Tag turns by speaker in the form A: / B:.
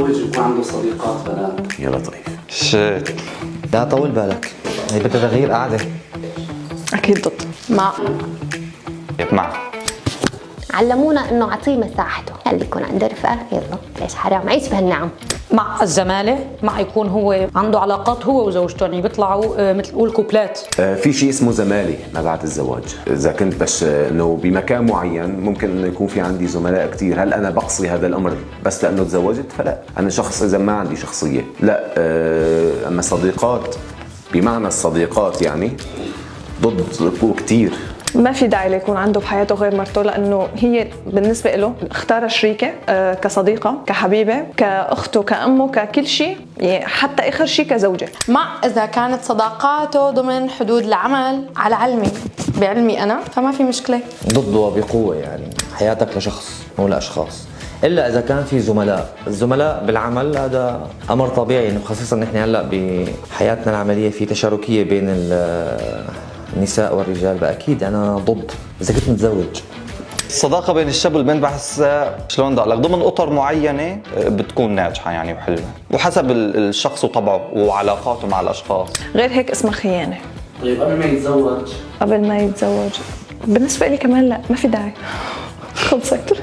A: متزوج يكون عنده صديقات بنات؟
B: يا لطيف.
C: شيت.
D: لا طول بالك، هي بدها تغيير قاعدة.
E: اكيد ضد.
F: مع.
C: مع.
G: علمونا انه اعطيه مساحته، خلي يكون عنده رفقه، يلا ليش حرام، عيش بهالنعم.
F: مع الزمالة، مع يكون هو عنده علاقات هو وزوجته، يعني بيطلعوا مثل نقول كوبلات.
B: في شيء اسمه زمالة ما بعد الزواج. إذا كنت بس إنه بمكان معين ممكن إنه يكون في عندي زملاء كتير، هل أنا بقصي هذا الأمر بس لأنه تزوجت؟ فلا، أنا شخص إذا ما عندي شخصية لا. أما صديقات بمعنى الصديقات يعني ضد كتير.
E: ما في داعي ليكون عنده بحياته غير مرته، لانه هي بالنسبه له اختار شريكه كصديقه، كحبيبه، كاخته، كامه، ككل شيء، يعني حتى اخر شيء كزوجه.
F: مع إذا كانت صداقاته ضمن حدود العمل، على علمي بعلمي أنا، فما في مشكلة.
D: ضده بقوة، يعني حياتك لشخص مو لأشخاص، إلا إذا كان في زملاء. الزملاء بالعمل هذا أمر طبيعي، يعني خصيصا نحن هلأ بحياتنا العملية في تشاركية بين النساء والرجال، فأكيد أنا ضد إذا كنت متزوج.
C: الصداقة بين الشاب والبنت بحسها شلون بدي اقول لك، ضمن اطر معينة بتكون ناجحة يعني وحلوة، وحسب الشخص وطبعه وعلاقاته مع الاشخاص.
E: غير هيك اسمها خيانه.
A: طيب قبل ما يتزوج؟
E: قبل ما يتزوج بالنسبه لي كمان لا، ما في داعي. خلصت.